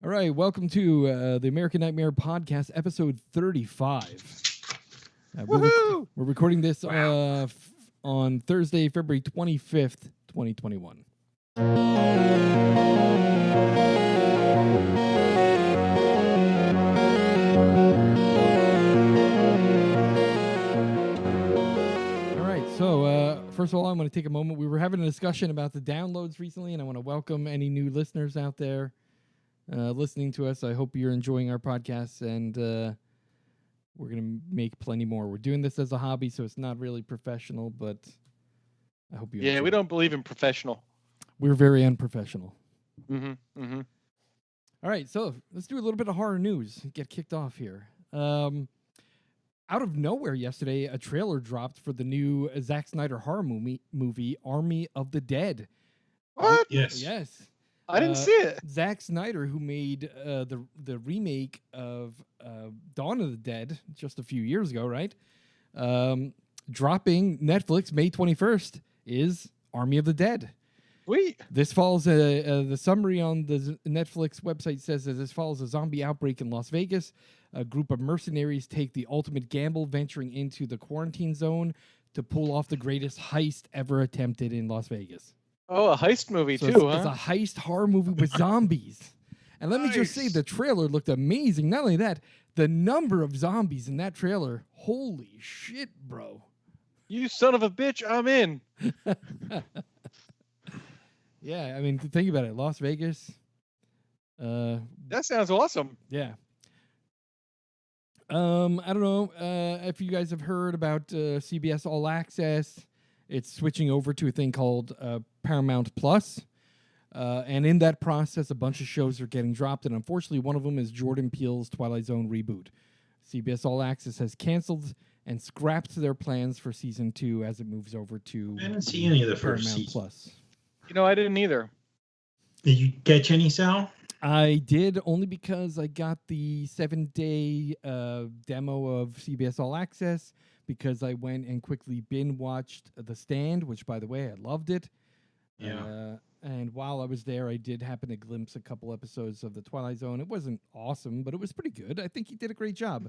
All right, welcome to the American Nightmare Podcast, episode 35. We're recording this on Thursday, February 25th, 2021. All right, so first of all, I'm going to take a moment. We were having a discussion about the downloads recently, and I want to welcome any new listeners out there listening to us. I hope you're enjoying our podcasts, and we're going to make plenty more. We're doing this as a hobby, so it's not really professional, but I hope you enjoy. Yeah, we don't believe in professional. We're very unprofessional. Mm-hmm. Mm-hmm. All right, so let's do a little bit of horror news. Get kicked off here. Out of nowhere yesterday, a trailer dropped for the new Zack Snyder horror movie Army of the Dead. What? Yes. Yes. I didn't see it. Zack Snyder, who made the remake of Dawn of the Dead just a few years ago, right? Dropping Netflix May 21st is Army of the Dead. Sweet. This follows the summary on the Netflix website says that this follows a zombie outbreak in Las Vegas. A group of mercenaries take the ultimate gamble, venturing into the quarantine zone to pull off the greatest heist ever attempted in Las Vegas. Oh, a heist movie So too, it's huh? a heist horror movie with zombies. And let me just say, the trailer looked amazing. Not only that, the number of zombies in that trailer, holy shit, bro. You son of a bitch, I'm in. Yeah, I mean, think about it. Las Vegas. That sounds awesome. Yeah. I don't know if you guys have heard about CBS All Access. It's switching over to a thing called Paramount Plus. And in that process, a bunch of shows are getting dropped. And unfortunately, one of them is Jordan Peele's Twilight Zone reboot. CBS All Access has canceled and scrapped their plans for season 2 as it moves over to I didn't see any of the first Paramount season. Plus. You know, I didn't either. Did you catch any, Sal? I did, only because I got the 7-day demo of CBS All Access, because I went and quickly watched The Stand, which, by the way, I loved it. Yeah. And while I was there, I did happen to glimpse a couple episodes of The Twilight Zone. It wasn't awesome, but it was pretty good. I think he did a great job.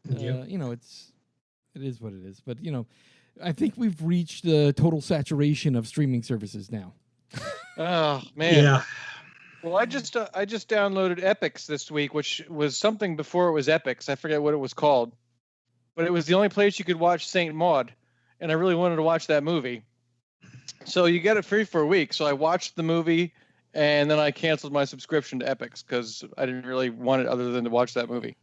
Yep. You know, it is what it is. But, you know, I think we've reached the total saturation of streaming services now. Oh man. Yeah. Well, I just downloaded Epix this week, which was something before it was Epix. I forget what it was called, but it was the only place you could watch Saint Maud, and I really wanted to watch that movie. So you get it free for a week. So I watched the movie, and then I canceled my subscription to Epix because I didn't really want it other than to watch that movie.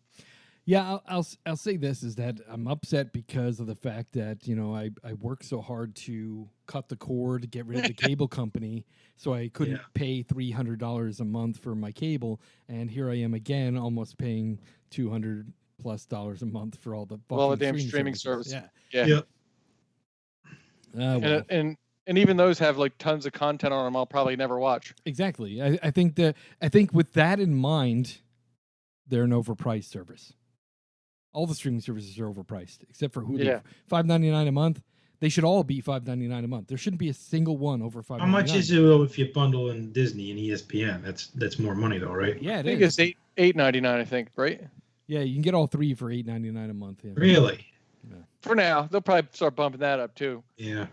Yeah, I'll say this is that I'm upset because of the fact that, you know, I worked so hard to cut the cord, get rid of the cable company, so I couldn't pay $300 a month for my cable, and here I am again, almost paying $200+ a month for all the damn streaming service. Yeah. Yep. Well. And even those have like tons of content on them I'll probably never watch. Exactly. I think with that in mind, they're an overpriced service. All the streaming services are overpriced, except for Hulu. Yeah. $5.99 a month. They should all be $5.99 a month. There shouldn't be a single one over $5.99. How much is it if you bundle in Disney and ESPN? That's more money though, right? Yeah, I think it's $8.99. I think, right? Yeah, you can get all three for $8.99 a month. Yeah. Really? Yeah. For now, they'll probably start bumping that up too. Yeah.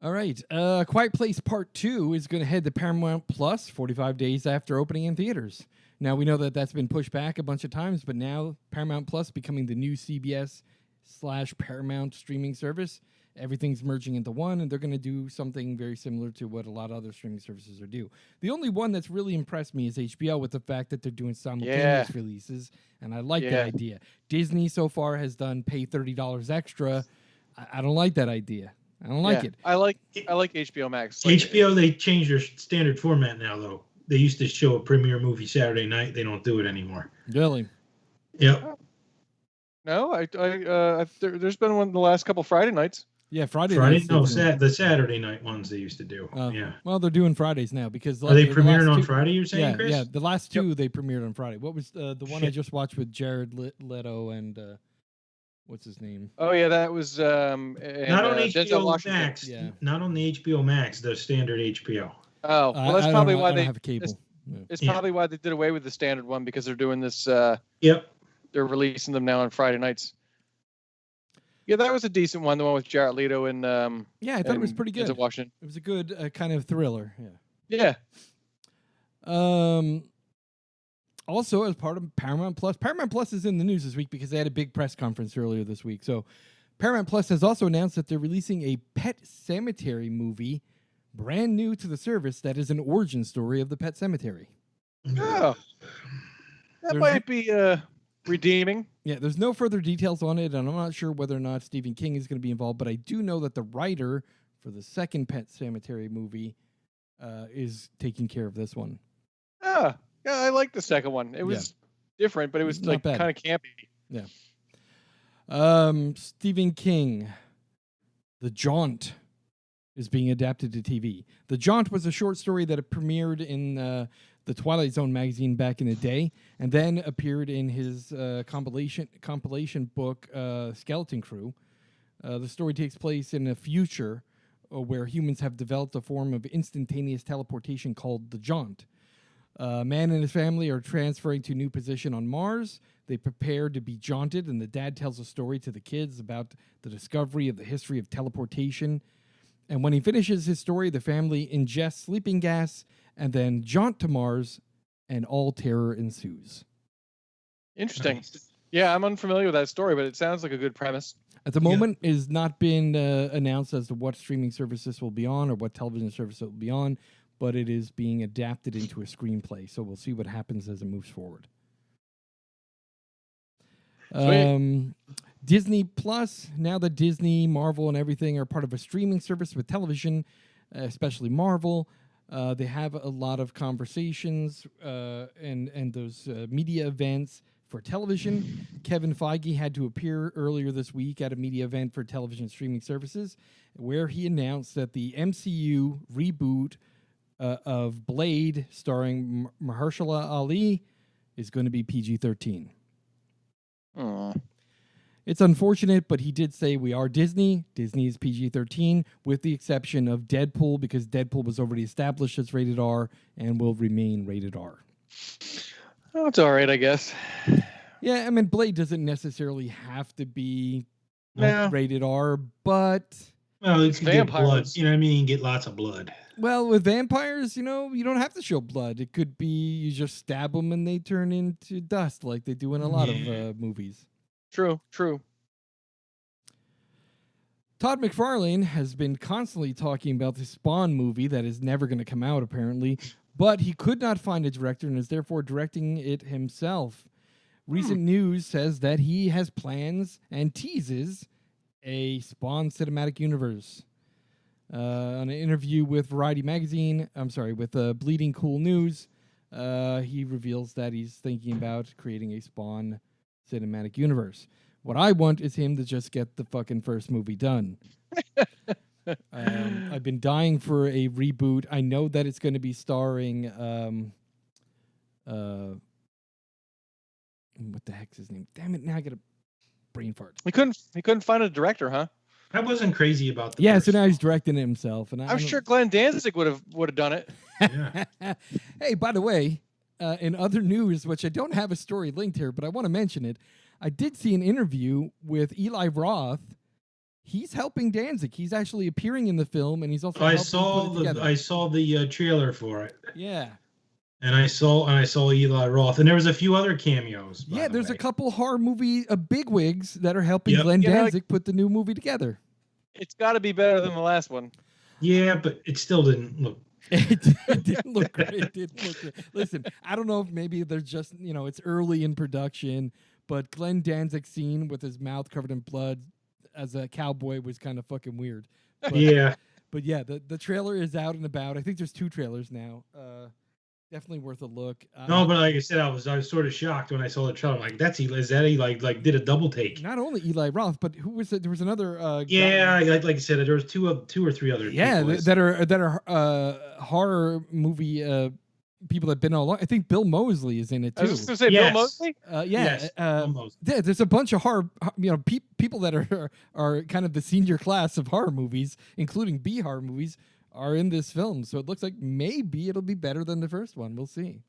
All right. Quiet Place Part 2 is going to head to Paramount Plus 45 days after opening in theaters. Now, we know that that's been pushed back a bunch of times, but now Paramount Plus becoming the new CBS/Paramount streaming service. Everything's merging into one, and they're going to do something very similar to what a lot of other streaming services are do. The only one that's really impressed me is HBO with the fact that they're doing simultaneous releases, and I like that idea. Disney so far has done pay $30 extra. I don't like that idea. I don't like it. I like HBO Max. HBO, they changed their standard format now, though. They used to show a premiere movie Saturday night. They don't do it anymore. Really? Yep. No, there's been one the last couple Friday nights. Yeah, Friday. The Saturday night ones they used to do. Yeah. Well, they're doing Fridays now because are they premiering on Friday? You're saying, yeah, Chris? Yeah. The last two they premiered on Friday. What was the one I just watched with Jared Leto and what's his name? Oh yeah, that was not on HBO Max. Yeah. Not on the HBO Max. The standard HBO. Oh, well, that's probably why they have a cable. It's Yeah. probably why they did away with the standard one, because they're doing this. Yep. They're releasing them now on Friday nights. Yeah, that was a decent one. The one with Jared Leto and Yeah, I thought it was and pretty good. Denzel Washington. It was a good kind of thriller. Yeah. Also, as part of Paramount Plus is in the news this week because they had a big press conference earlier this week. So Paramount Plus has also announced that they're releasing a Pet Sematary movie, brand new to the service, that is an origin story of the Pet Sematary. Oh, that might be redeeming. Yeah, there's no further details on it, and I'm not sure whether or not Stephen King is going to be involved, but I do know that the writer for the second Pet Sematary movie is taking care of this one. Yeah, I like the second one. It was different, but it was Not like bad. kind of campy. Yeah. Stephen King, The Jaunt is being adapted to TV. The Jaunt was a short story that premiered in the Twilight Zone magazine back in the day, and then appeared in his compilation book, Skeleton Crew. The story takes place in a future where humans have developed a form of instantaneous teleportation called the Jaunt. A man and his family are transferring to a new position on Mars. They prepare to be jaunted, and the dad tells a story to the kids about the discovery of the history of teleportation. And when he finishes his story, the family ingests sleeping gas and then jaunt to Mars, and all terror ensues. Interesting. Nice. Yeah, I'm unfamiliar with that story, but it sounds like a good premise. At the moment, it has not been announced as to what streaming service this will be on or what television service it will be on, but it is being adapted into a screenplay. So we'll see what happens as it moves forward. Disney Plus, now that Disney, Marvel, and everything are part of a streaming service with television, especially Marvel, they have a lot of conversations and those media events for television. Kevin Feige had to appear earlier this week at a media event for television streaming services, where he announced that the MCU reboot of Blade, starring Mahershala Ali, is going to be PG-13. Aww. It's unfortunate, but he did say we are Disney. Disney is PG-13, with the exception of Deadpool, because Deadpool was already established as rated R and will remain rated R. Oh, it's all right, I guess. Yeah, I mean, Blade doesn't necessarily have to be No. rated R, but... Well, it's get vampires. blood. You know what I mean? You get lots of blood. Well, with vampires, you don't have to show blood. It could be you just stab them and they turn into dust like they do in a lot of movies. True. Todd McFarlane has been constantly talking about the Spawn movie that is never going to come out, apparently, but he could not find a director and is therefore directing it himself. Recent news says that he has plans and teases a Spawn cinematic universe. On an interview with Variety Magazine, with Bleeding Cool News, he reveals that he's thinking about creating a Spawn cinematic universe. What I want is him to just get the fucking first movie done. I've been dying for a reboot. I know that it's going to be starring what the heck's his name? Damn it! Now I get a brain fart. He couldn't find a director, huh? I wasn't crazy about the Yeah, first so now one. he's directing it himself, and I'm sure Glenn Danzig would have done it. Yeah. Hey, by the way, in other news, which I don't have a story linked here, but I want to mention it, I did see an interview with Eli Roth. He's helping Danzig. He's actually appearing in the film, and he's also I helping saw put it together. I saw the trailer for it, Yeah. and I saw Eli Roth, and there was a few other cameos. by Yeah, the there's way. a couple horror movie bigwigs that are helping Yep. Glenn You know, Danzig put the new movie together. It's got to be better than the last one. Yeah, but it still didn't look. It didn't look great. It didn't look great. Listen, I don't know if maybe they're just, it's early in production, but Glenn Danzig's scene with his mouth covered in blood as a cowboy was kind of fucking weird. But, Yeah. But yeah, the trailer is out and about. I think there's 2 trailers now. Definitely worth a look. No, but like I said, I was sort of shocked when I saw the trailer. I'm like, that's Eli. Is that he like did a double take? Not only Eli Roth, but who was it? There was another. Yeah, guy. like I said, there was two or three other. Yeah, people. that are horror movie people that've been all along. I think Bill Moseley is in it too. I was just gonna say Yes. Bill Moseley. Yes, almost. Yeah, there's a bunch of horror, people that are kind of the senior class of horror movies, including B horror movies, are in this film. So it looks like maybe it'll be better than the first one. We'll see.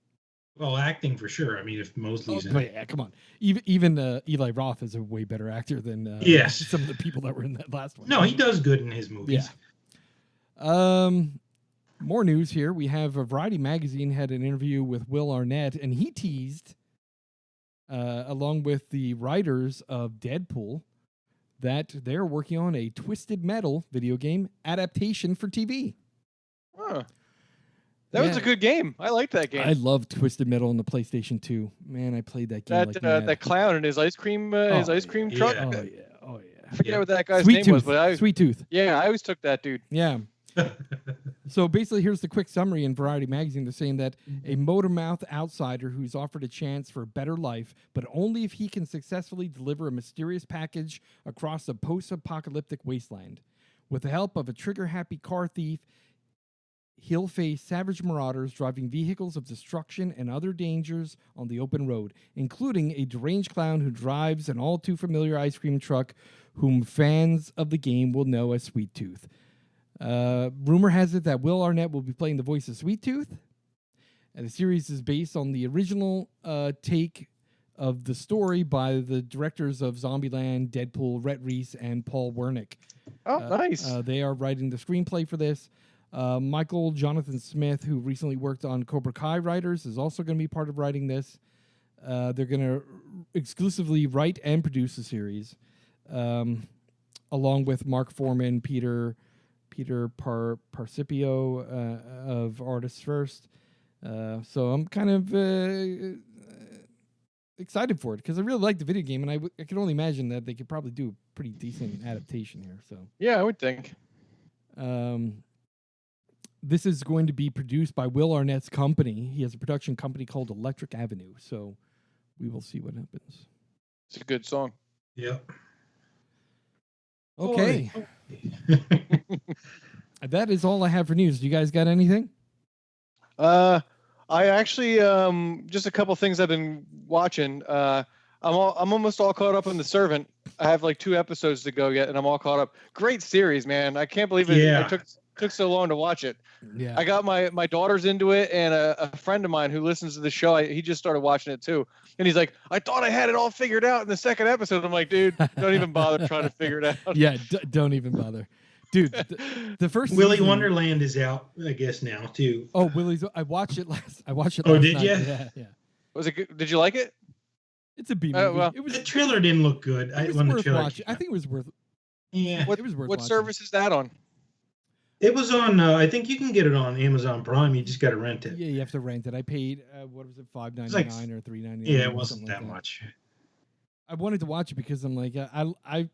Well, acting for sure. I mean, if Mosley's in but it. yeah, come on. Even Eli Roth is a way better actor than Yes. some of the people that were in that last one. No, he does good in his movies. Yeah. More news here. We have Variety Magazine had an interview with Will Arnett, and he teased, along with the writers of Deadpool, that they're working on a Twisted Metal video game adaptation for TV. Huh. That was a good game. I liked that game. I love Twisted Metal on the PlayStation 2. Man, I played that game like mad. That clown in his ice cream truck. Yeah. Oh yeah. I forget what that guy's Sweet name Tooth. was, but Sweet Tooth. Yeah, I always took that dude. Yeah. So basically, here's the quick summary in Variety Magazine. They're saying that a motor-mouth outsider who's offered a chance for a better life, but only if he can successfully deliver a mysterious package across a post-apocalyptic wasteland. With the help of a trigger-happy car thief, he'll face savage marauders driving vehicles of destruction and other dangers on the open road, including a deranged clown who drives an all-too-familiar ice cream truck whom fans of the game will know as Sweet Tooth. Rumor has it that Will Arnett will be playing the voice of Sweet Tooth, and the series is based on the original take of the story by the directors of Zombieland, Deadpool, Rhett Reese, and Paul Wernick. Oh, nice. They are writing the screenplay for this. Michael Jonathan Smith, who recently worked on Cobra Kai writers, is also going to be part of writing this. They're going to exclusively write and produce the series, along with Mark Foreman, Peter Parcipio of Artists First. So I'm kind of excited for it because I really like the video game, and I can only imagine that they could probably do a pretty decent adaptation here. So yeah, I would think. This is going to be produced by Will Arnett's company. He has a production company called Electric Avenue. So we will see what happens. It's a good song. Yep. Okay. That is all I have for news. Do you guys got anything? I actually just a couple things I've been watching. I'm almost all caught up on The Servant. I have like 2 episodes to go yet, and I'm all caught up. Great series, man. I can't believe it. Yeah. It took so long to watch it. Yeah. I got my daughters into it, and a friend of mine who listens to the show, he just started watching it too. And he's like, I thought I had it all figured out in the second episode. I'm like, dude, don't even bother trying to figure it out. Yeah, don't even bother. Dude, the first Willy season, Wonderland is out, I guess, now too. Oh, Willy's. I watched it last. Oh, did night. you? Yeah. Was it good? Did you like it? It's a B movie. Well, it was. The trailer didn't look good. It was when the worth trailer watching. I think it was worth. Yeah. What, it was worth what watching. service is that on? It was on. I think you can get it on Amazon Prime. You just got to rent it. Yeah, you have to rent it. I paid what was it, $5.99 like, or $3.99? Yeah, it wasn't that much. I wanted to watch it because I'm like I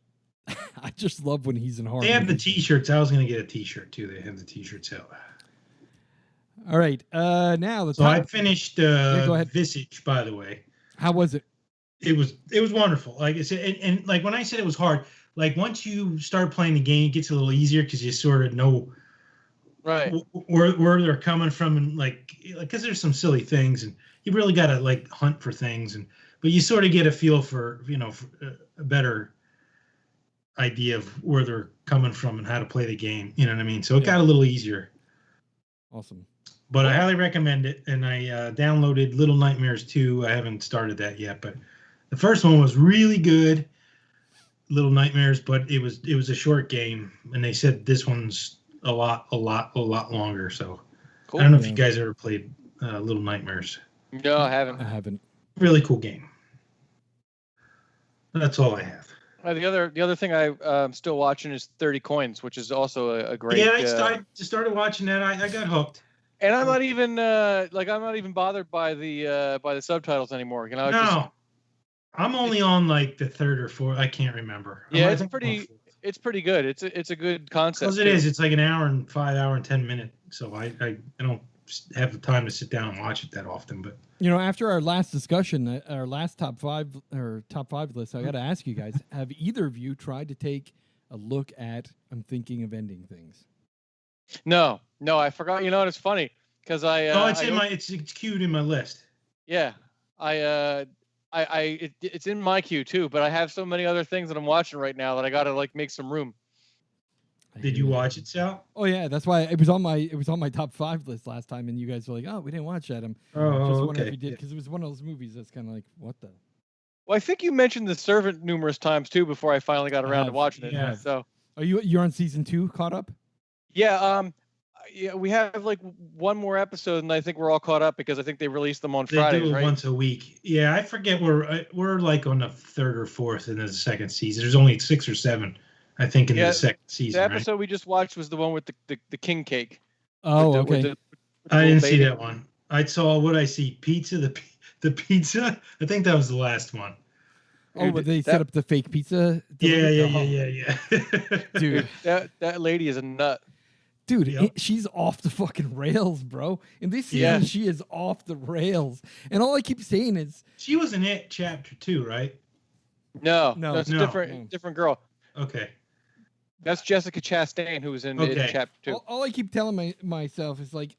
I just love when he's in horror. They have the movies. T-shirts. I was going to get a T-shirt too. They have the T-shirts out. All right. Now the So top. I finished go ahead. Visage, by the way. How was it? It was wonderful. Like I said, and like when I said it was hard, like once you start playing the game, it gets a little easier because you sort of know Right. where they're coming from, and like because there's some silly things, and you really got to like hunt for things, but you sort of get a feel for for a better idea of where they're coming from and how to play the game. You know what I mean? So it got a little easier. Awesome. But I highly recommend it, and I downloaded Little Nightmares 2. I haven't started that yet, but the first one was really good, Little Nightmares, but it was a short game, and they said this one's a lot longer. So Cool. I don't know if you guys ever played Little Nightmares. No, I haven't. I haven't. Really cool game. That's all I have. The other thing I'm still watching is 30 Coins, which is also a great. Yeah, I started watching that. I got hooked. And I'm not even bothered by the subtitles anymore. You know. No, I'm only on like the 3rd or 4th. I can't remember. Yeah, it's pretty good. It's a good concept. Because it is. It's like an hour and 10 minute. So I don't have the time to sit down and watch it that often. But after our last discussion, our last top five list, I got to ask you guys: have either of you tried to take a look at "I'm Thinking of Ending Things"? No, I forgot. You know, it's funny because it's queued in my list. Yeah, it's in my queue too, but I have so many other things that I'm watching right now that I got to like make some room. Did you watch it, Sal? Oh yeah, that's why it was on my top 5 list last time, and you guys were like, "Oh, we didn't watch that." I'm just wondering if you did, because it was one of those movies that's kind of like, what the. Well, I think you mentioned The Servant numerous times too before I finally got around to watching it. Yeah. So You're on season 2, caught up? yeah, yeah, we have like one more episode, and I think we're all caught up because I think they release them on Fridays, They do it right? once a week. Yeah, I forget we're like on the 3rd or 4th in the second season. There's only 6 or 7, I think, in the second season. The episode we just watched was the one with the king cake. Oh, with okay. with I didn't see baby. that one. I saw what I see pizza. The pizza. I think that was the last one. Oh, but they set up the fake pizza. Yeah. Dude, that lady is a nut. Dude, Yep. she's off the fucking rails, bro. In this season, she is off the rails. And all I keep saying is... She was in It Chapter 2, right? No, No. that's a different girl. Okay. That's Jessica Chastain, who was in Chapter 2. All I keep telling myself is, like,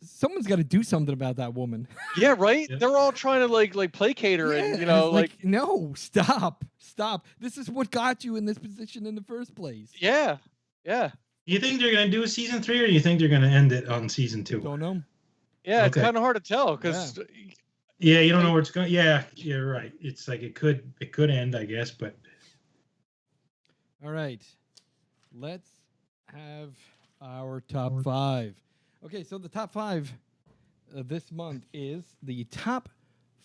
someone's got to do something about that woman. Yeah, right? Yeah. They're all trying to, like placate her and, and it's like... No, stop. This is what got you in this position in the first place. Yeah. You think they're going to do a season 3, or do you think they're going to end it on season 2? Don't know. Yeah, it's kind of hard to tell because... Yeah, you don't know where it's going. Yeah, you're right. It's like it could end, I guess, but... All right. Let's have our top 5. Okay, so the top 5 this month is the top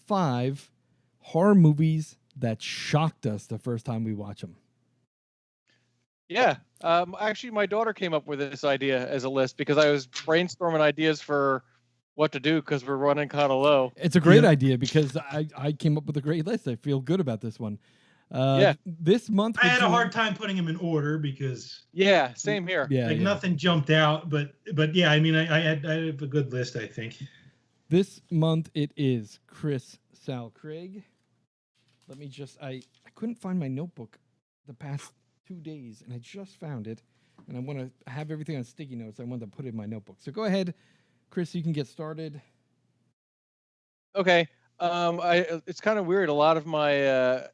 5 horror movies that shocked us the first time we watch them. Yeah. Actually, my daughter came up with this idea as a list because I was brainstorming ideas for what to do because we're running kind of low. It's a great idea because I came up with a great list. I feel good about this one. This month I had a hard time putting them in order because same here. Nothing jumped out, but yeah, I mean, I have a good list, I think. This month it is Chris, Sal, Craig. Let me just I couldn't find my notebook the past 2 days, and I just found it, and I want to have everything on sticky notes. I want to put it in my notebook. So go ahead, Chris. You can get started. Okay. It's kind of weird. A lot of my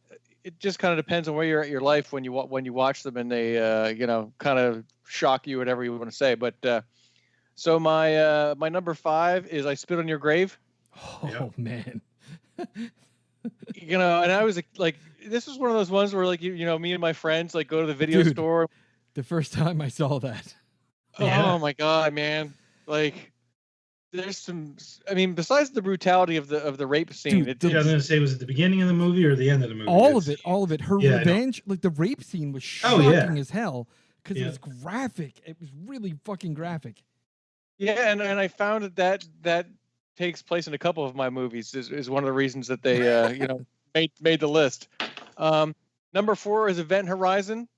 it just kind of depends on where you're at your life when you watch them, and they kind of shock you, whatever you want to say. But so my number 5 is I Spit on Your Grave. Oh man. And I was like, this was one of those ones where, like, me and my friends like go to the video store. The first time I saw that. Oh my God, man! Like, there's some. I mean, besides the brutality of the rape scene, I was going to say, was it the beginning of the movie or the end of the movie? All of it. Her revenge, like the rape scene, was shocking as hell because it was graphic. It was really fucking graphic. Yeah, and I found that takes place in a couple of my movies. Is one of the reasons that they made the list. Number 4 is Event Horizon.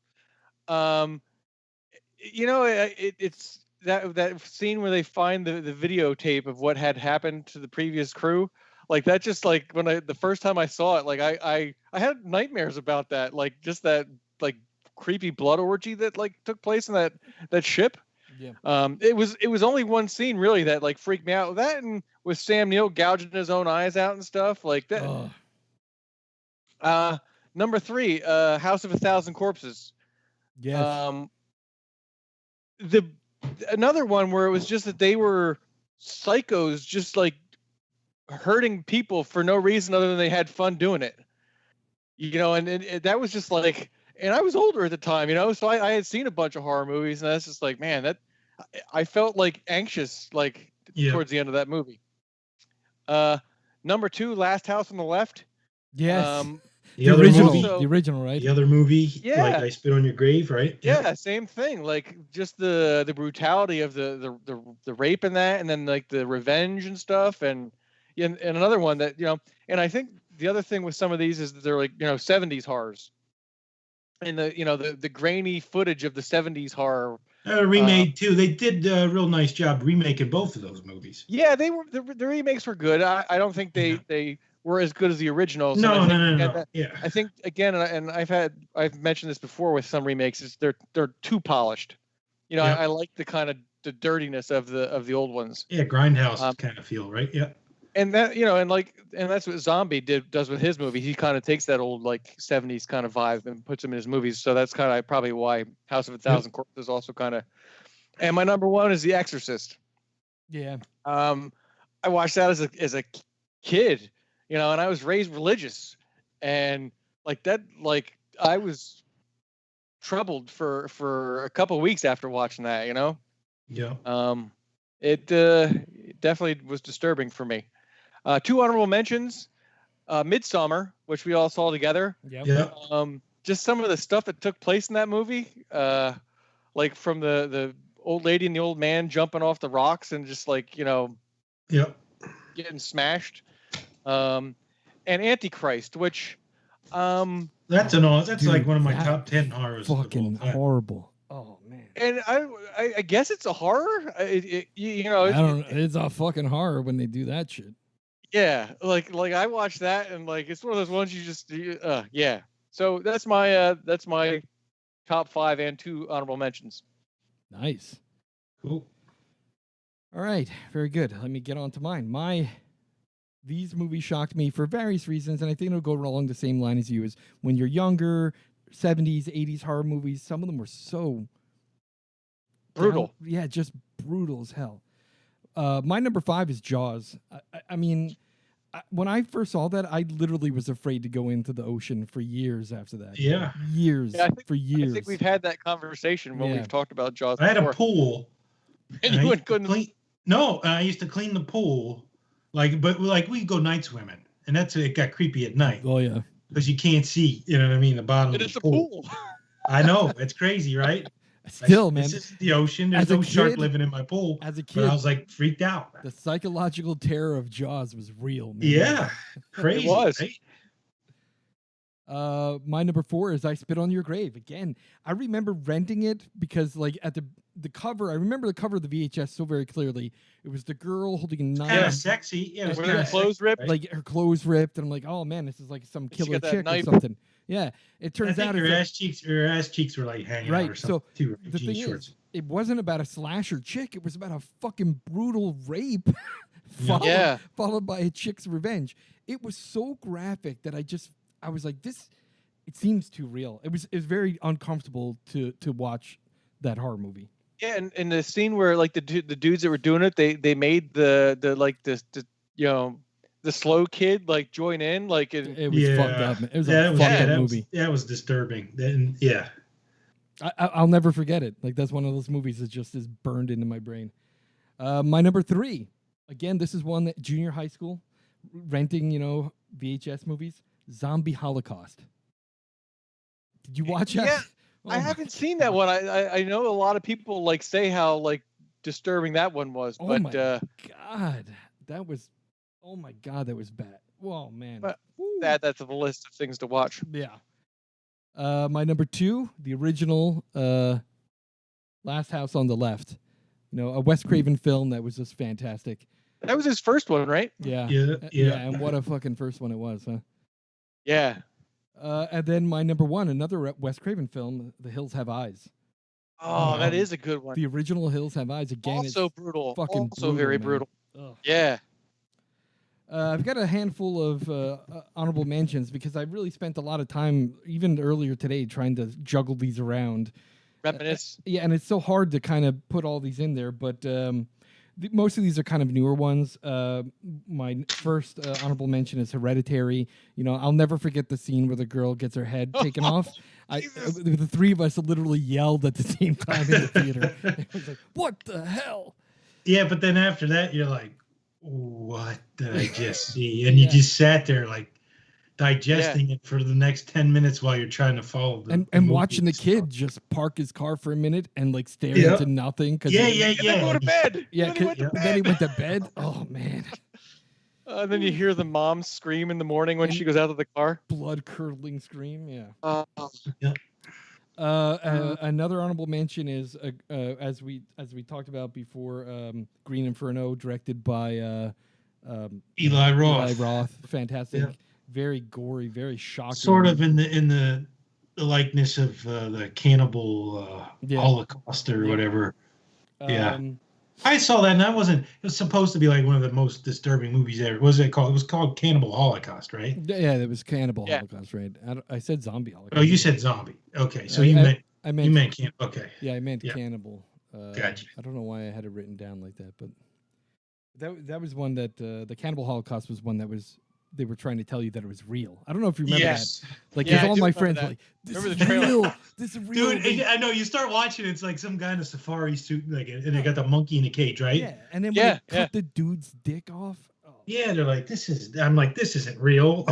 It's that scene where they find the videotape of what had happened to the previous crew. Like, that just, like, when the first time I saw it, like I had nightmares about that, like just that like creepy blood orgy that like took place in that ship. Yeah. It was only one scene really that like freaked me out. That, and with Sam Neill gouging his own eyes out and stuff like that. Number 3, House of a Thousand Corpses. Yes. Another one where it was just that they were psychos, just like hurting people for no reason other than they had fun doing it. And that was just like, and I was older at the time, so I had seen a bunch of horror movies, and that's just like, man, that I felt like anxious, like towards the end of that movie. Number 2, Last House on the Left. Yes. The original, right? The other movie, like I Spit on Your Grave, right? Yeah, same thing. Like, just the brutality of the rape in that, and then like the revenge and stuff, and another one that and I think the other thing with some of these is that they're like 70s horrors, and the grainy footage of the 70s horror. Remade too. They did a real nice job remaking both of those movies. Yeah, they were the remakes were good. I don't think they were as good as the originals. No. Yeah. I think again, and I've mentioned this before with some remakes, is they're too polished. I like the kind of the dirtiness of the old ones. Yeah, grindhouse kind of feel, right? Yeah. and that and that's what Zombie does with his movie. He kind of takes that old like 70s kind of vibe and puts them in his movies. So that's kind of probably why House of a Thousand Corpses also kind of. And my number one is The Exorcist. Yeah. I watched that as a kid, and I was raised religious, and like that, like I was troubled for a couple of weeks after watching that. Yeah. It definitely was disturbing for me. Two honorable mentions: Midsummer, which we all saw together. Yep. Yeah. Just some of the stuff that took place in that movie, like from the old lady and the old man jumping off the rocks and just like Yeah. getting smashed. And Antichrist, which That's Dude, like one of my that top 10 horrors. of all fucking time. horrible. Oh man. and I guess it's a horror. I don't. It's a fucking horror when they do that shit. Yeah, like I watched that and like it's one of those ones you just yeah. So that's my top 5 and 2 honorable mentions. Nice. Cool. All right. Very good. Let me get on to mine. These movies shocked me for various reasons, and I think it'll go along the same line as you. Is when you're younger, 70s, 80s horror movies. Some of them were so Brutal. Yeah, just brutal as hell. My number 5 is Jaws. I mean, when I first saw that, I literally was afraid to go into the ocean for years after that. Yeah. Years. Yeah, for years. I think we've had that conversation when Yeah. we've talked about Jaws. I had before. a pool. and I you used to couldn't. clean. No, I used to clean the pool, but we go night swimming, and it got creepy at night Oh yeah. because you can't see. You know what I mean? The bottom It of is the a pool. I know it's crazy, right? Still, man. This is the ocean. There's As a no shark kid- living in my pool. As a But kid, I was like freaked out. the psychological terror of Jaws was real, man. Yeah, crazy. was. Right? My number 4 is I Spit on Your Grave. Again, I remember renting it because, like, at the cover, I remember the cover of the VHS so very clearly. It was the girl holding a knife, Kind of sexy. Yeah, it was With kind her of clothes ripped. right? like her clothes ripped, and I'm like, oh man, this is like some She killer got that chick or knife. something. Yeah, it I turns think out her it's ass cheeks were like hanging Right, out or something so too. the jean thing shorts. is, it wasn't about a slasher chick. It was about a fucking brutal rape, Yeah. followed by a chick's revenge. It was so graphic that I was like, this. It seems too real. It was very uncomfortable to watch that horror movie. Yeah, and the scene where like the dudes that were doing it, they made the slow kid like join in like It was fucked up. Man. It was a fucked up movie. That was disturbing. Then yeah. I'll never forget it. Like that's one of those movies that just is burned into my brain. My number 3, again, this is one that junior high school, renting VHS movies. Zombie Holocaust. Did you watch that? Yeah, Oh I my haven't seen that one. I know a lot of people like say how like disturbing that one was, Oh but my god, that was. Oh my god, that was bad. Oh man, But Woo. that's the list of things to watch. Yeah. My number 2, the original Last House on the Left. A Wes Craven film that was just fantastic. That was his first one, right? Yeah. Yeah. And what a fucking first one it was, huh? Yeah. And then my number 1, another Wes Craven film, The Hills Have Eyes. Oh, that is a good one. The original Hills Have Eyes. Again, Also it's brutal. fucking Also very brutal, brutal. Ugh. Yeah. I've got a handful of honorable mentions because I really spent a lot of time, even earlier today, trying to juggle these around. Reminisce. Yeah, and it's so hard to kind of put all these in there, but most of these are kind of newer ones. My first honorable mention is Hereditary. I'll never forget the scene where the girl gets her head taken off. The three of us literally yelled at the same time in the theater. It was like, what the hell? Yeah, but then after that, you're like, what did I just see? And you just sat there like digesting it for the next 10 minutes while you're trying to follow the and movie watching the stuff. kid just park his car for a minute and like stare into nothing. And then go to bed. Yeah, And then he went to then he bed. went to bed. Oh man, And then you hear the mom scream in the morning when she goes out of the car. blood curdling scream. Yeah. Yeah. Another honorable mention is as we talked about before, Green Inferno, directed by Eli Roth. Eli Roth. Fantastic, Yeah. very gory, very shocking. Sort of in the likeness of the cannibal Holocaust or whatever. Yeah. I saw that, and that wasn't. It was supposed to be like one of the most disturbing movies ever. What was it called? It was called Cannibal Holocaust, right? Yeah, it was Cannibal Yeah. Holocaust, right? I said zombie Holocaust. Oh, you said zombie. Okay, so I you meant meant can. Okay, yeah, I meant yeah, Cannibal. gotcha. I don't know why I had it written down like that, but that was one that the Cannibal Holocaust was one that was they were trying to tell you that it was real. I don't know if you remember Yes, that. Like, Yeah, because I all do my remember friends that. were like, "This Remember is the trailer? real. This is real." dude. They- I know you start watching. It's like some guy in a safari suit, like, and they got the monkey in a cage, right? yeah, and then when Yeah, they cut the dude's dick off. Oh. Yeah, they're like, this is. I'm like, this isn't real.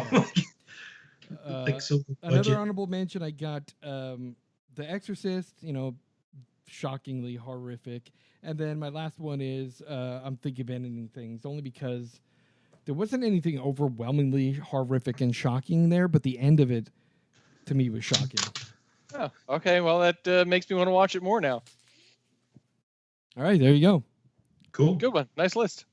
Like, so Another budget. honorable mention, I got The Exorcist. Shockingly horrific. And then my last one is I'm thinking of ending things only because there wasn't anything overwhelmingly horrific and shocking there, but the end of it to me was shocking. Oh, okay. Well, that makes me want to watch it more now. All right, there you go. Cool. Good one. Nice list.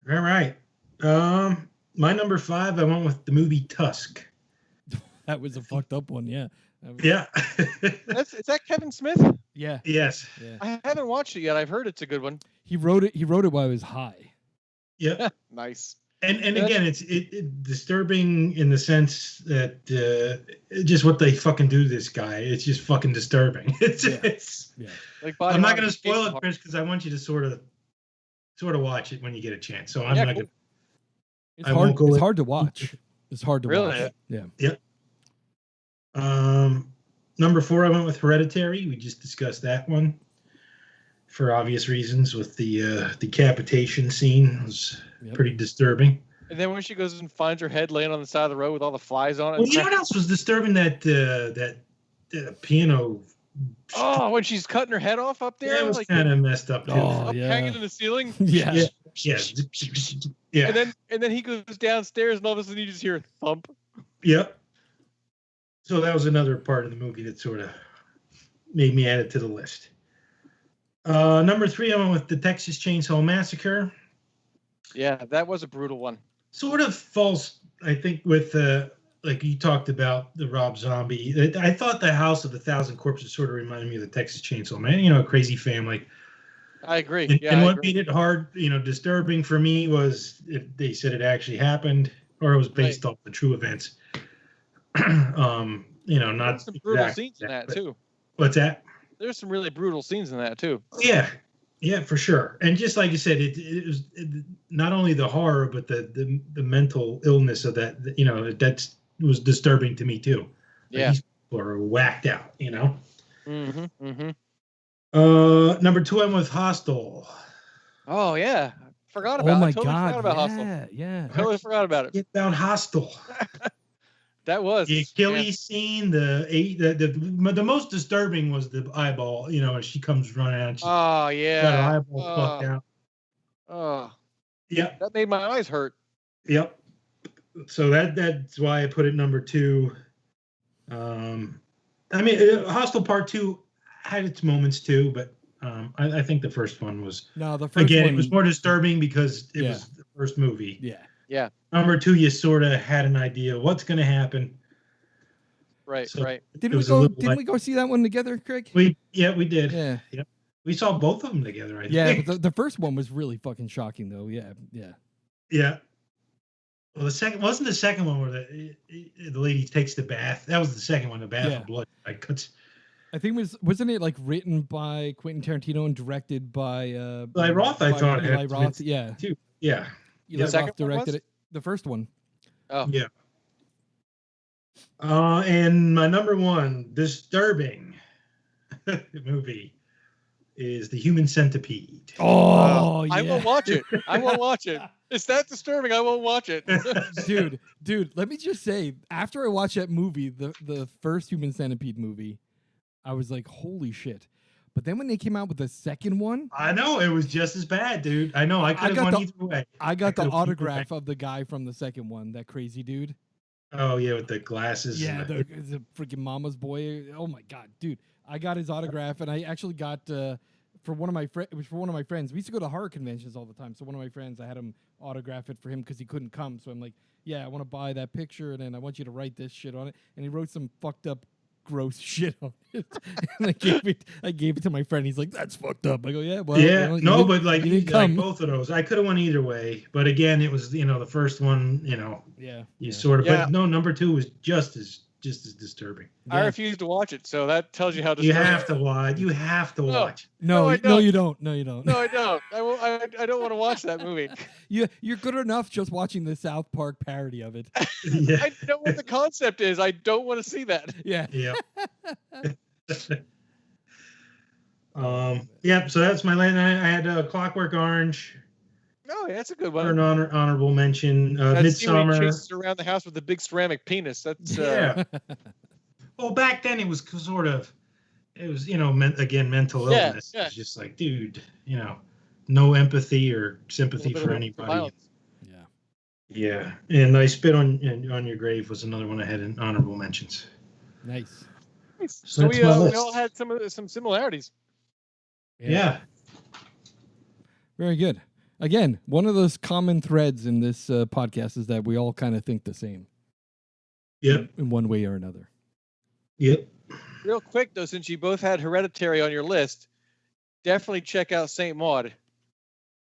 All right. My number 5, I went with the movie Tusk. That was a fucked up one, yeah. Yeah. Is that Kevin Smith? Yeah. Yes. Yeah. I haven't watched it yet. I've heard it's a good one. He wrote it while I was high. Yep. Nice. And again, it's disturbing in the sense that just what they fucking do to this guy. It's just fucking disturbing. It's Yeah. Like I'm not going to Body spoil Horror. it, Chris, because I want you to sort of watch it when you get a chance. So I'm Yeah, not cool. going. It's I hard. won't go It's in- hard to watch. It's hard to Really? watch. Yeah. Number 4, I went with Hereditary. We just discussed that one for obvious reasons. With the decapitation scene, it was pretty disturbing. And then when she goes and finds her head laying on the side of the road with all the flies on it. Well, you know what else was disturbing? That piano. Oh, when she's cutting her head off up there, That was like kind of messed up too. Oh, up yeah. hanging in the ceiling. Yeah. Yeah. And then he goes downstairs, and all of a sudden you just hear a thump. Yep. So that was another part of the movie that sort of made me add it to the list. Number 3, I went with the Texas Chainsaw Massacre. Yeah, that was a brutal one. Sort of falls, I think, with like you talked about the Rob Zombie. I thought the House of a Thousand Corpses sort of reminded me of the Texas Chainsaw Man. A crazy family. I agree. And what made it hard, disturbing for me was if they said it actually happened or it was based off the true events. Not There's some brutal exact scenes in that but- too. What's that? There's some really brutal scenes in that too. Yeah, for sure. And just like you said, it was not only the horror, but the mental illness of that. That was disturbing to me too. Yeah. These people are whacked out. Mm-hmm. Mm-hmm. Number 2, I'm with Hostel. Oh yeah, forgot about. Oh my I totally God. forgot about Yeah. Hustle. Yeah. Totally forgot about it. Get about Hostel. That was The Achilles scene, the most disturbing was the eyeball. As she comes running out, she's Oh got yeah. her eyeball plucked out. Oh, Yep, that made my eyes hurt. yep. So that's why I put it number 2. Hostel Part 2 had its moments too, but I think the first one was No, the first again one it was more disturbing because it was the first movie. Yeah. Number 2, you sort of had an idea what's going to happen. Right. So- Right. Didn't It we was a go? little Didn't we go see that one together, Craig? We did. Yeah. We saw both of them together. I Yeah, think. but the first one was really fucking shocking, though. Yeah. Yeah. Well, the second one where the lady takes the bath. That was the second one, the bath Yeah. of blood. Like, cuts. I think wasn't it like written by Quentin Tarantino and directed by Eli Roth, I thought. Eli had Roth. to- Yeah. too. Yeah. Eli second Roth one was? directed it. The first one. Oh. Yeah. And my number 1 disturbing movie is The Human Centipede. Oh, I won't watch it. I won't watch it. It's that disturbing. I won't watch it. dude, let me just say, after I watched that movie, the first Human Centipede movie, I was like, holy shit. But then when they came out with the second one, I know it was just as bad, dude. I know I could have got gone the- either way. I got the could've either autograph of the guy from the second one, that crazy dude. Oh yeah, with the glasses. Yeah, and the freaking mama's boy. Oh my god, dude! I got his autograph, and I actually got for one of my friends. It was for one of my friends. We used to go to horror conventions all the time. So one of my friends, I had him autograph it for him because he couldn't come. So I'm like, yeah, I want to buy that picture, and then I want you to write this shit on it. And he wrote some fucked up gross shit on it. And I gave it to my friend. He's like, "That's fucked up." I go, "Yeah, well, yeah, well, no, but like, you didn't like come." both of those, I could have went either way. But again, it was the first one. You sort of. Yeah. But no, number 2 was just as disturbing. I Yeah. refuse to watch it, so that tells you how You disturbing. have to watch. You have to watch. No, I no, don't. you don't. No, you don't. No, I don't. I don't want to watch that movie. You're good enough just watching the South Park parody of it. Yeah. I know what the concept is. I don't want to see that. Yeah. Yeah. Yeah. So that's my last. I had Clockwork Orange No, that's a good for one. an honorable mention. That scene where he Midsummer. chases around the house with the big ceramic penis. That's Yeah. Well, back then it was sort of, it was mental Yeah, illness. yeah. It's just like, dude, no empathy or sympathy for a anybody. violence. Yeah. Yeah, and I Spit on Your Grave was another one I had in honorable mentions. Nice. So that's we my list. all had some similarities. Yeah. Very good. Again, one of those common threads in this podcast is that we all kind of think the same. Yep. In one way or another. Yep. Real quick though, since you both had Hereditary on your list, definitely check out Saint Maud.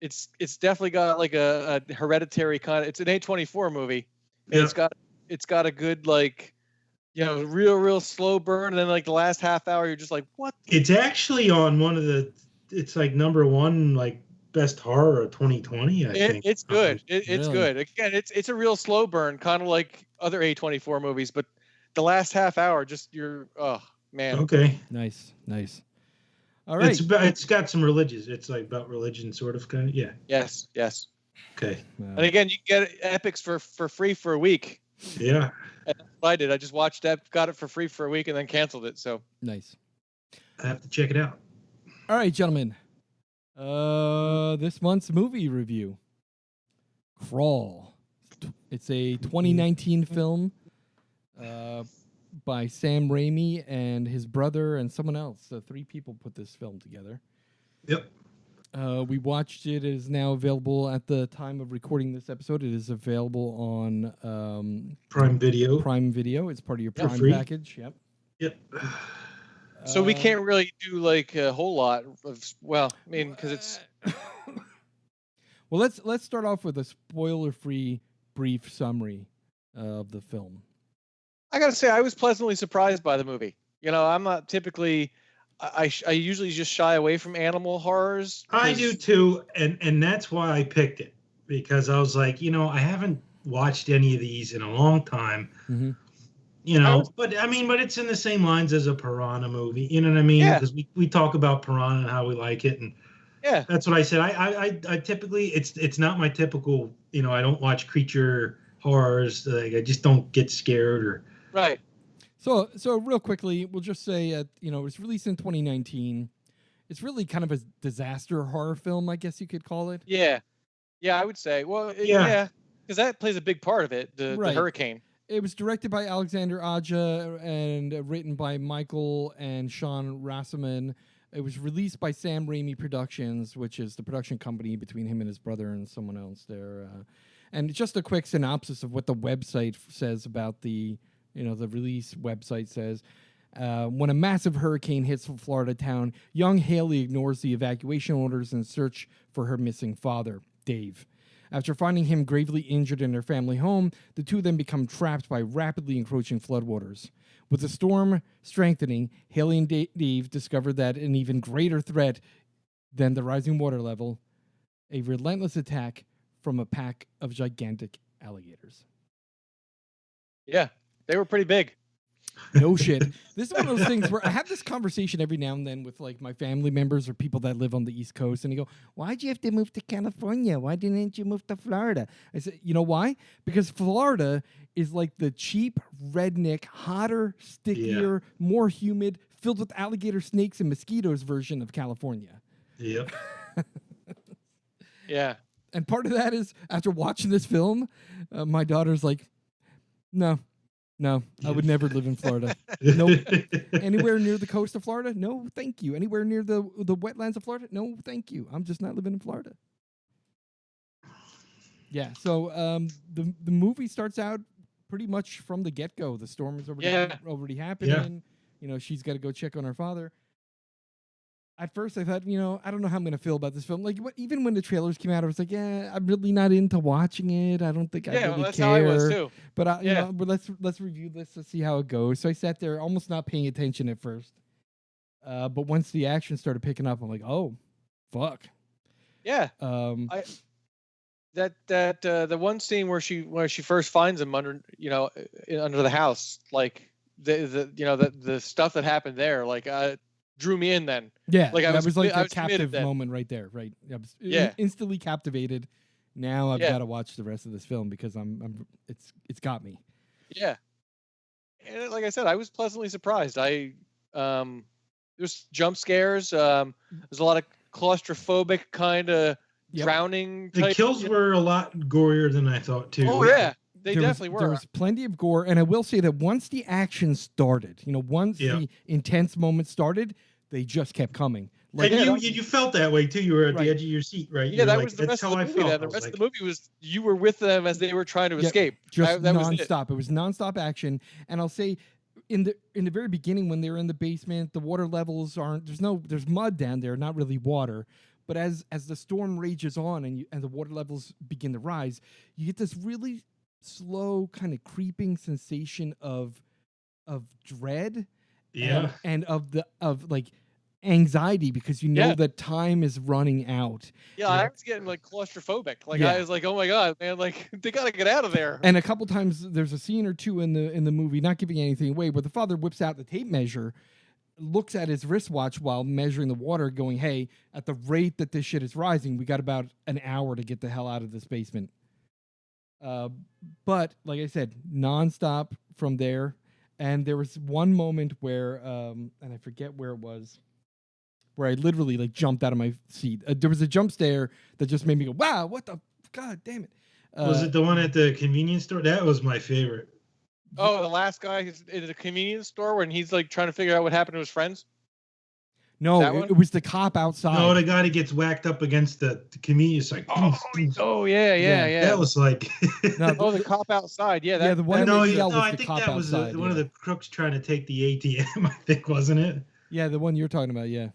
It's definitely got like a Hereditary kind of. It's an A24 movie. And Yeah. it's got a good real slow burn, and then like the last half hour, you're just like, what? It's actually on one of the. It's like number 1, like best horror of 2020. I think It's good. It's Really? good. Again, it's a real slow burn, kind of like other A24 movies, but the last half hour, just oh man. Okay. Nice. All right. It's got some religious. It's like about religion, sort of, kind of. Yeah. Yes. Okay. And again, you can get Epics for free for a week. Yeah. And that's what I did. I just watched that, got it for free for a week, and then canceled it. So Nice. I have to check it out. All right, gentlemen. This month's movie review. Crawl. It's a 2019 film by Sam Raimi and his brother and someone else. So 3 people put this film together. Yep. We watched it. It is now available at the time of recording this episode. It is available on Prime Video. Prime Video. It's part of your Prime free. package. Yep. Yep. So we can't really do like a whole lot of. Well, I mean, because it's. Well, let's start off with a spoiler-free brief summary of the film. I gotta say, I was pleasantly surprised by the movie. I'm not typically. I usually just shy away from animal horrors. I do too, and that's why I picked it, because I was like, I haven't watched any of these in a long time. Mm-hmm. But it's in the same lines as a Piranha movie. You know what I mean? Yeah. Because we talk about Piranha and how we like it, and yeah, that's what I said. I typically it's not my typical. I don't watch creature horrors. Like, I just don't get scared or. right. So real quickly, we'll just say, it was released in 2019. It's really kind of a disaster horror film, I guess you could call it. Yeah, I would say. Well, Yeah. yeah, because that plays a big part of it. The hurricane. It was directed by Alexander Aja and written by Michael and Sean Rassaman. It was released by Sam Raimi Productions, which is the production company between him and his brother and someone else there. And just a quick synopsis of what the website says about the release website says. When a massive hurricane hits a Florida town, young Haley ignores the evacuation orders in search for her missing father, Dave. After finding him gravely injured in their family home, the two then become trapped by rapidly encroaching floodwaters. With the storm strengthening, Haley and Dave discover that an even greater threat than the rising water level, a relentless attack from a pack of gigantic alligators. Yeah, they were pretty big. No shit. This is one of those things where I have this conversation every now and then with like my family members or people that live on the East Coast, and they go, "Why'd you have to move to California? Why didn't you move to Florida?" I said, "You know why? Because Florida is like the cheap, redneck, hotter, stickier, more humid, filled with alligator, snakes, and mosquitoes version of California." Yep. Yeah. And part of that is after watching this film, my daughter's like, No, I would never live in Florida. Nope. Anywhere near the coast of Florida? No, thank you. Anywhere near the wetlands of Florida? No, thank you. I'm just not living in Florida. Yeah, so the movie starts out pretty much from the get-go. The storm is already happening. she's got to go check on her father. At first, I thought, I don't know how I'm going to feel about this film. Like, even when the trailers came out, I was like, yeah, I'm really not into watching it. I don't think I really that's care. how I was too. But but let's review this to see how it goes. So I sat there, almost not paying attention at first. But once the action started picking up, I'm like, oh, fuck. Yeah. The one scene where she first finds him under the house, like the stuff that happened there, like drew me in then. Yeah, like that was like a captive then. moment right there, right? I was instantly captivated. Now I've got to watch the rest of this film because it's got me. Yeah, and like I said, I was pleasantly surprised. There's jump scares. There's a lot of claustrophobic kind of drowning. The kills were a lot gorier than I thought too. Oh yeah. They definitely were. There was plenty of gore, and I will say that once the action started, once the intense moments started, they just kept coming. Like, and you felt that way too. You were at the edge of your seat, right? Yeah, that was the rest of the movie. The rest of the movie was you were with them as they were trying to escape. Just nonstop. It was nonstop action, and I'll say, in the very beginning when they're in the basement, the water levels aren't. There's mud down there, not really water. But as the storm rages on and the water levels begin to rise, you get this really slow kind of creeping sensation of dread and of like anxiety because that time is running out. I was getting like claustrophobic. Like I was like, oh my god, man, like they gotta get out of there. And a couple times there's a scene or two in the movie, not giving anything away, where the father whips out the tape measure, looks at his wristwatch while measuring the water, going, hey, at the rate that this shit is rising, we got about an hour to get the hell out of this basement. But like I said, nonstop from there. And there was one moment where, and I forget where it was, where I literally like jumped out of my seat. There was a jump scare that just made me go, wow, what the, god damn it. Was it the one at the convenience store? That was my favorite. Oh, the last guy in the convenience store when he's like trying to figure out what happened to his friends? No, it was the cop outside. No, the guy that gets whacked up against the convenience, like, yeah. That was like, the cop outside. Yeah, the one. I think that was one of the crooks trying to take the ATM. I think, wasn't it? Yeah, the one you're talking about. Yeah.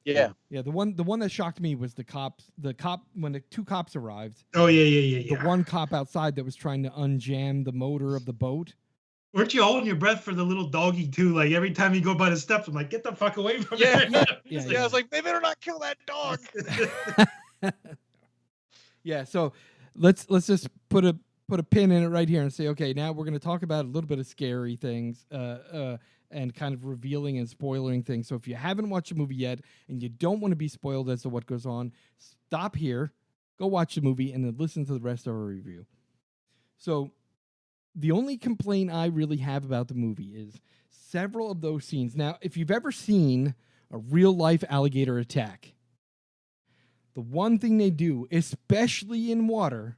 The one that shocked me was the cop when the two cops arrived. Oh yeah. The one cop outside that was trying to unjam the motor of the boat. Weren't you holding your breath for the little doggy too? Like every time you go by the steps, I'm like, get the fuck away from me. I was like, they better not kill that dog. So let's just put a pin in it right here and say, okay, now we're going to talk about a little bit of scary things and kind of revealing and spoiling things. So if you haven't watched the movie yet and you don't want to be spoiled as to what goes on, stop here, go watch the movie, and then listen to the rest of our review. So the only complaint I really have about the movie is several of those scenes. Now, if you've ever seen a real-life alligator attack, the one thing they do, especially in water,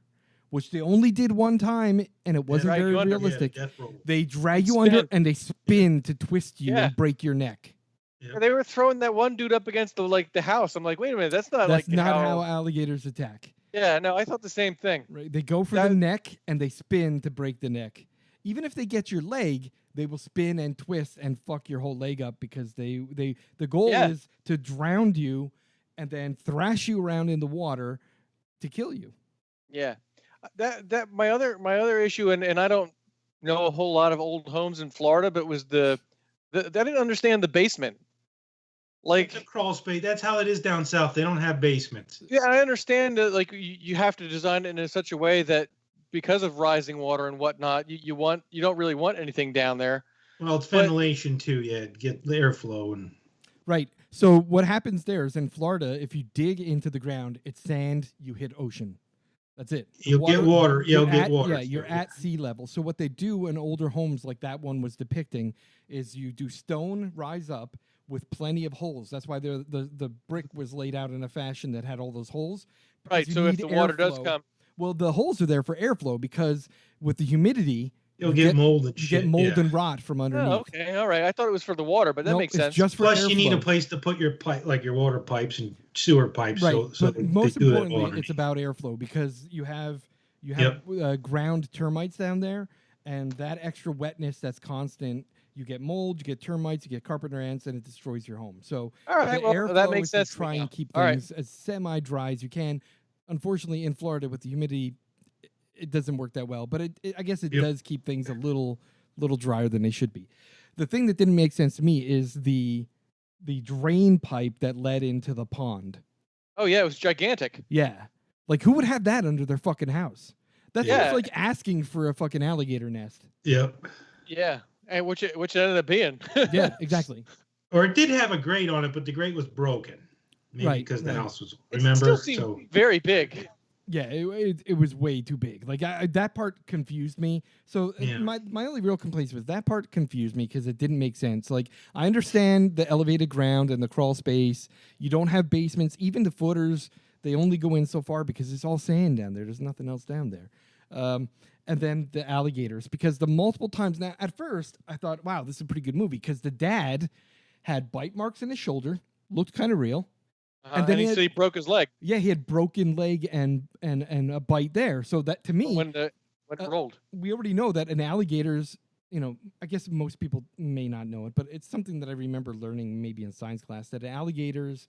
which they only did one time, and it wasn't very realistic, they drag you under and they spin to twist you and break your neck. Yeah. They were throwing that one dude up against the house. I'm like, wait a minute, that's not how alligators attack. Yeah, no, I thought the same thing. Right, they go for the neck and they spin to break the neck. Even if they get your leg, they will spin and twist and fuck your whole leg up because the goal is to drown you and then thrash you around in the water to kill you. Yeah, that my other issue, and I don't know a whole lot of old homes in Florida, but was I didn't understand the basement. Like it's a crawl space. That's how it is down south. They don't have basements. Yeah, I understand that. Like you have to design it in such a way that because of rising water and whatnot, you don't really want anything down there. Well, it's ventilation too. Yeah, get the airflow and. Right. So what happens there is in Florida, if you dig into the ground, it's sand. You hit ocean. That's it. You'll get water. You'll get water. Yeah, you're at sea level. So what they do in older homes like that one was depicting is you do stone rise up with plenty of holes. That's why the brick was laid out in a fashion that had all those holes. Right, so if the water does come. Well, the holes are there for airflow because with the humidity, you'll get mold and shit. You get mold and rot from underneath. Oh, okay, all right. I thought it was for the water, but that makes sense. Just for Plus, airflow. You need a place to put your pipe, like your water pipes and sewer pipes. Right, so but most importantly, it's about airflow because you have ground termites down there, and that extra wetness that's constant, You get mold, you get termites, you get carpenter ants, and it destroys your home. So All right, the well, airflow that makes is to sense to me try now. and keep All right. things as semi-dry as you can. Unfortunately, in Florida with the humidity, it doesn't work that well. But I guess it does keep things a little drier than they should be. The thing that didn't make sense to me is the drain pipe that led into the pond. Oh yeah, it was gigantic. Yeah, like who would have that under their fucking house? That Yeah. seems like asking for a fucking alligator nest. Yep. Yeah, and which it ended up being. Yeah, exactly. Or it did have a grate on it, but the grate was broken. Maybe Right, because the right. house was. It Remember? still seemed very big. Yeah, it was way too big. Like that part confused me. So Yeah. my only real complaints was that part confused me because it didn't make sense. Like I understand the elevated ground and the crawl space. You don't have basements. Even the footers, they only go in so far because it's all sand down there. There's nothing else down there. And then the alligators, because the multiple times now. At first, I thought, wow, this is a pretty good movie because the dad had bite marks in his shoulder, looked kind of real. And then he said he broke his leg. Yeah, he had broken leg and a bite there. So that to me, when it rolled. We already know that an alligator's, I guess most people may not know it, but it's something that I remember learning maybe in science class, that an alligator's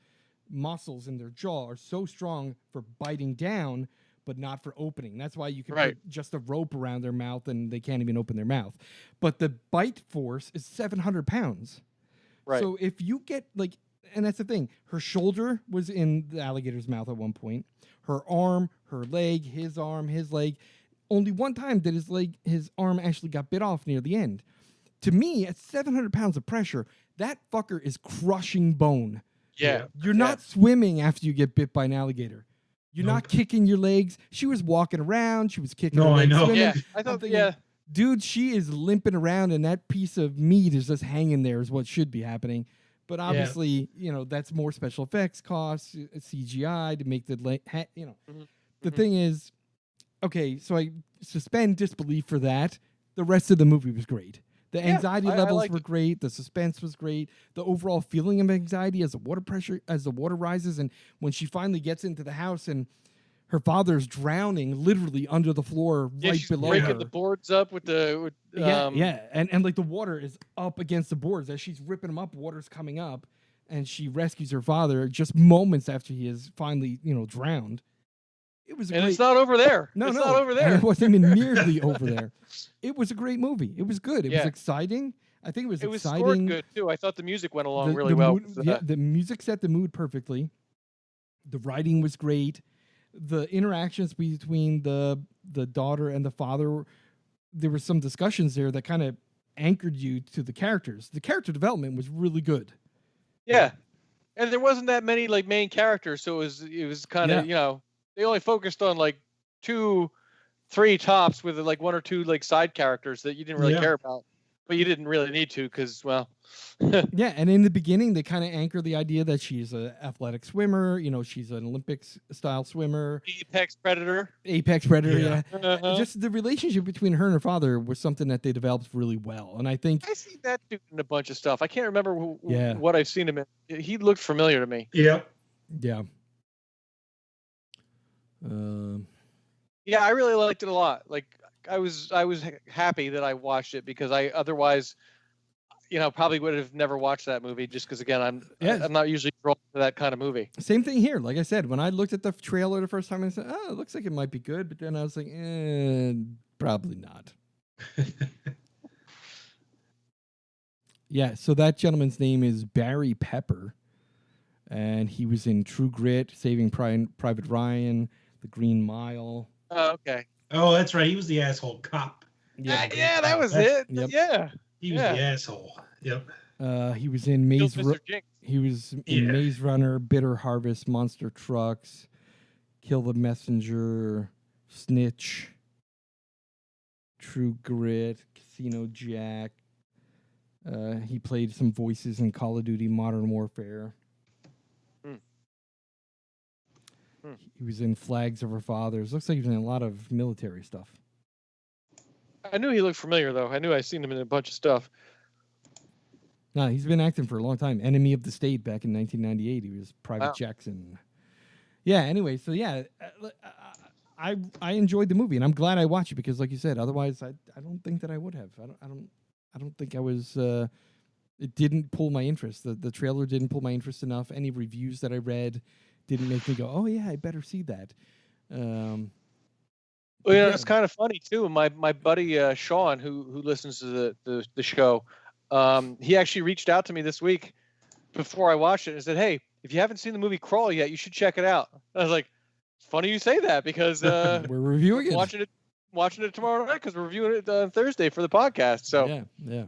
muscles in their jaw are so strong for biting down, but not for opening. That's why you can put just a rope around their mouth and they can't even open their mouth. But the bite force is 700 pounds. Right. So if you get and that's the thing. Her shoulder was in the alligator's mouth at one point. Her arm, her leg, his arm, his leg. Only one time did his arm actually got bit off near the end. To me, at 700 pounds of pressure, that fucker is crushing bone. Yeah. You're not swimming after you get bit by an alligator. You're not kicking your legs. She was walking around. She was kicking her legs. I know. Swimming. Yeah, I thought, thinking, dude, she is limping around and that piece of meat is just hanging there is what should be happening. But obviously, that's more special effects costs, CGI to make the The thing is, okay, so I suspend disbelief for that. The rest of the movie was great. The anxiety levels were great. The suspense was great. The overall feeling of anxiety as the water rises, and when she finally gets into the house and her father's drowning literally under the floor right below her. Breaking the boards up with the and like the water is up against the boards as she's ripping them up. Water's coming up, and she rescues her father just moments after he is finally drowned. It was it's not over there. No, it's not over there. It wasn't even nearly over there. It was a great movie. It was good. It was exciting. I think it was exciting. It was scored good too. I thought the music went along really well. The music set the mood perfectly. The writing was great. The interactions between the daughter and the father, there were some discussions there that kind of anchored you to the characters. The character development was really good. Yeah, and there wasn't that many main characters, so it was kind of they only focused on 2-3 tops with one or two side characters that you didn't really care about, but you didn't really need to because Yeah, and in the beginning, they kind of anchor the idea that she's an athletic swimmer. She's an Olympics-style swimmer. Apex predator, yeah. Just the relationship between her and her father was something that they developed really well. And I think... I see that dude in a bunch of stuff. I can't remember what I've seen him in. He looked familiar to me. Yeah. Yeah. Yeah, I really liked it a lot. I was happy that I watched it because I otherwise... probably would have never watched that movie just because, again, I'm not usually drawn to that kind of movie. Same thing here. Like I said, when I looked at the trailer the first time, I said, it looks like it might be good. But then I was like, probably not. Yeah, so that gentleman's name is Barry Pepper. And he was in True Grit, Saving Private Ryan, The Green Mile. Oh, okay. Oh, that's right. He was the asshole cop. Yeah, that was it. Yep. Yeah. He was the asshole. Yep. He was in Maze. He was in Maze Runner, Bitter Harvest, Monster Trucks, Kill the Messenger, Snitch, True Grit, Casino Jack. He played some voices in Call of Duty: Modern Warfare. He was in Flags of Our Fathers. Looks like he was in a lot of military stuff. I knew he looked familiar, though. I knew I'd seen him in a bunch of stuff. No, he's been acting for a long time. Enemy of the State back in 1998. He was Private Jackson. Yeah, anyway, so I enjoyed the movie, and I'm glad I watched it because, like you said, otherwise I don't think that I would have. I don't I don't think I was. It didn't pull my interest. The trailer didn't pull my interest enough. Any reviews that I read didn't make me go, "Oh yeah, I better see that." Well, yeah. it's kind of funny too. My buddy Sean, who listens to the show, he actually reached out to me this week before I watched it and said, "Hey, if you haven't seen the movie Crawl yet, you should check it out." I was like, "Funny you say that because We're reviewing it. Watching it tomorrow night because we're reviewing it on Thursday for the podcast." So yeah.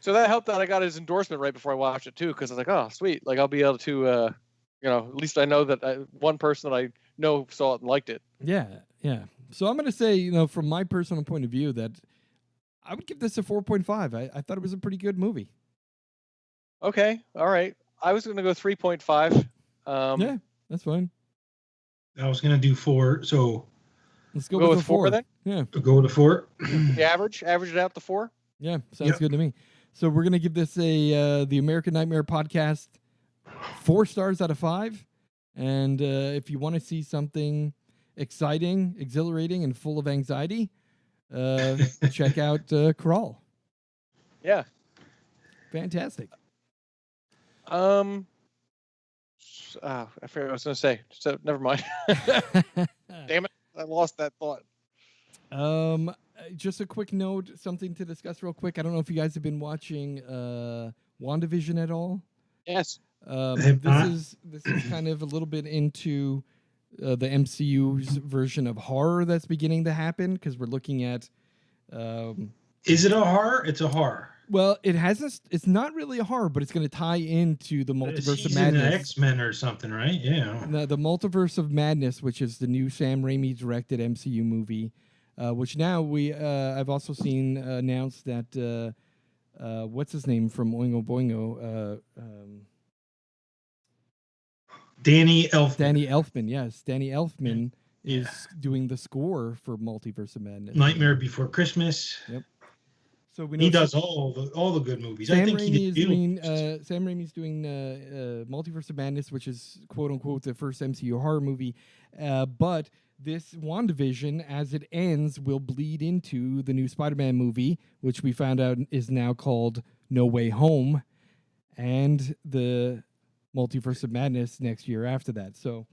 So that helped that I got his endorsement right before I watched it too, because I was like, "Oh, sweet! Like I'll be able to, at least I know that one person that I know saw it and liked it." Yeah. So I'm gonna say, from my personal point of view, that I would give this a 4.5. I thought it was a pretty good movie. Okay, all right. I was gonna go 3.5. Yeah, that's fine. I was gonna do 4, so let's go with 4 then. Yeah, go with a 4. The average it out to 4. Yeah, sounds good to me. So we're gonna give this the American Nightmare podcast 4 stars out of 5. And if you want to see something exciting, exhilarating, and full of anxiety, check out Crawl. Yeah, fantastic. I forgot what I was gonna say. So never mind. Damn it, I lost that thought. Just a quick note, something to discuss real quick. I don't know if you guys have been watching WandaVision at all. Yes. This is kind of a little bit into the MCU's version of horror that's beginning to happen, because we're looking at. Is it a horror? It's a horror. Well, it's not really a horror, but it's going to tie into the Multiverse of Madness. In the X-Men or something, right? Yeah. The Multiverse of Madness, which is the new Sam Raimi directed MCU movie, which now I've also seen announced that what's his name from Oingo Boingo? Danny Elfman. Danny Elfman, yes. Danny Elfman is doing the score for Multiverse of Madness. Nightmare Before Christmas. Yep. So we know he does all the good movies. Sam I think Raimi Sam Raimi's doing Multiverse of Madness, which is quote unquote the first MCU horror movie. But this WandaVision, as it ends, will bleed into the new Spider-Man movie, which we found out is now called No Way Home, and the Multiverse of Madness next year after that. So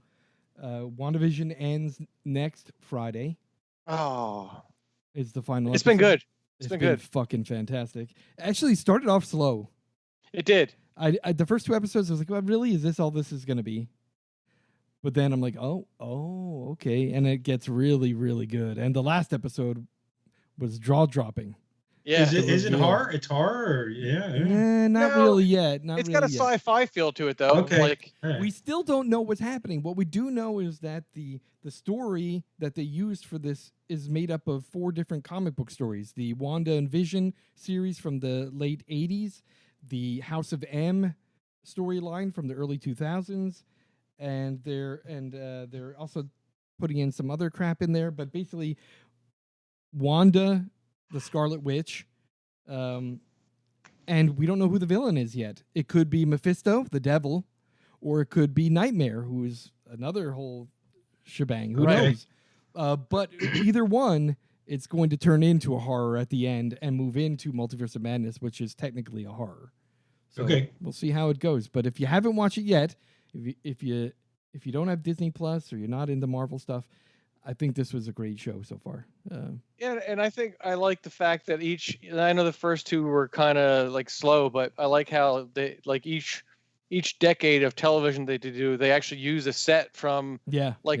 WandaVision ends next Friday. Oh, it's the final. It's been good. It's been good. Fucking fantastic. Actually, started off slow. It did. I the first 2 episodes, I was like, well, really? Is this all this is going to be? But then I'm like, oh, okay. And it gets really, really good. And the last episode was jaw-dropping. Yeah. Is it horror? It's horror? Or, yeah. Not really yet. It's got a sci-fi feel to it, though. Okay. We still don't know what's happening. What we do know is that the story that they used for this is made up of 4 different comic book stories. The Wanda and Vision series from the late 80s, the House of M storyline from the early 2000s, and they're also putting in some other crap in there. But basically, Wanda, the Scarlet Witch, and we don't know who the villain is yet. It could be Mephisto, the devil, or it could be Nightmare, who is another whole shebang. Who knows? But either one, it's going to turn into a horror at the end and move into Multiverse of Madness, which is technically a horror. So we'll see how it goes. But if you haven't watched it yet, if you don't have Disney Plus or you're not into Marvel stuff, I think this was a great show so far. Yeah, and I think I like the fact that I know the first 2 were kind of like slow, but I like how they like each decade of television they actually use a set from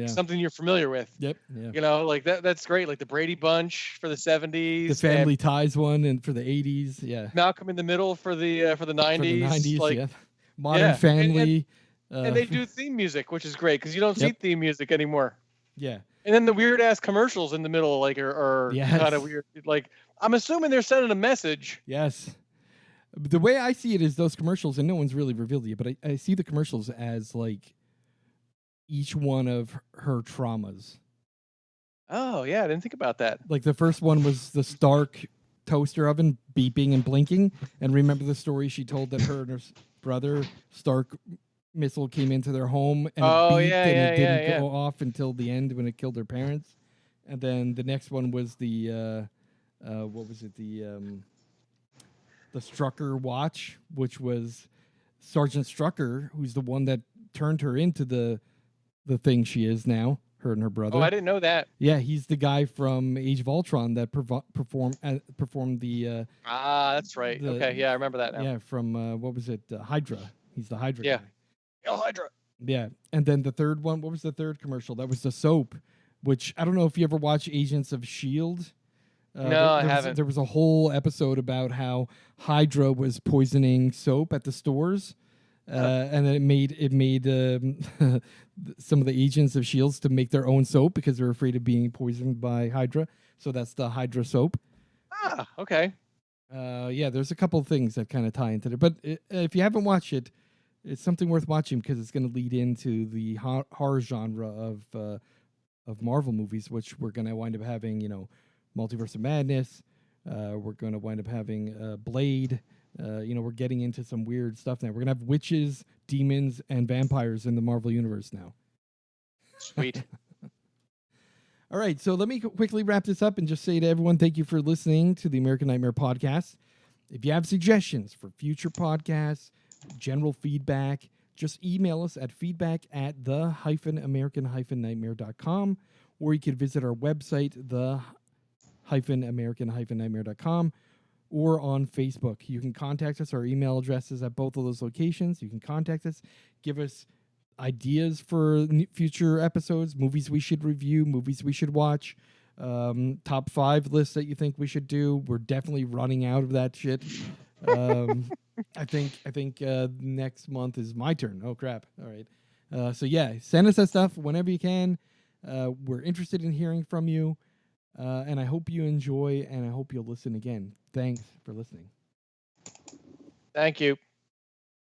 something you're familiar with. Yep. Yeah. You know, like that's great. Like the Brady Bunch for the 70s, the Family Ties one, and for the 80s. Yeah. Malcolm in the Middle for the 90s. For the 90s, like, Modern Family. And they do theme music, which is great because you don't see theme music anymore. Yeah. And then the weird ass commercials in the middle, like, are kind of weird. Like, I'm assuming they're sending a message. Yes. The way I see it is those commercials, and no one's really revealed it, but I see the commercials as like each one of her traumas. Oh, yeah. I didn't think about that. Like the first one was the Stark toaster oven beeping and blinking. And remember the story she told that her and her brother Stark missile came into their home and it beeped and it didn't go off until the end when it killed their parents. And then the next one was the what was it, the the Strucker watch, which was Sergeant Strucker, who's the one that turned her into the thing she is now. Her and her brother. Oh, I didn't know that. Yeah, he's the guy from Age of Ultron that performed the. That's right. Okay, yeah, I remember that now. Yeah, from what was it? Hydra. He's the Hydra guy. Oh, Hydra. Yeah, and then the third one. What was the third commercial? That was the soap, which I don't know if you ever watch Agents of Shield. No, I haven't. There was a whole episode about how Hydra was poisoning soap at the stores. And then it made some of the agents of Shields to make their own soap because they're afraid of being poisoned by Hydra. So that's the Hydra soap. Ah, okay. Yeah, there's a couple of things that kind of tie into it. But if you haven't watched it, it's something worth watching because it's going to lead into the horror genre of Marvel movies, which we're going to wind up having. Multiverse of Madness. We're going to wind up having Blade. We're getting into some weird stuff now. We're going to have witches, demons, and vampires in the Marvel Universe now. Sweet. All right, so let me quickly wrap this up and just say to everyone, thank you for listening to the American Nightmare podcast. If you have suggestions for future podcasts, general feedback, just email us at feedback@the-american-nightmare.com, or you could visit our website, the-american-nightmare.com, or on Facebook. You can contact us. Our email address is at both of those locations. You can contact us, give us ideas for future episodes, movies we should review, movies we should watch, top 5 lists that you think we should do. We're definitely running out of that shit. I think next month is my turn. Oh, crap. All right. So, yeah, send us that stuff whenever you can. We're interested in hearing from you. And I hope you enjoy, and I hope you'll listen again. Thanks for listening. Thank you.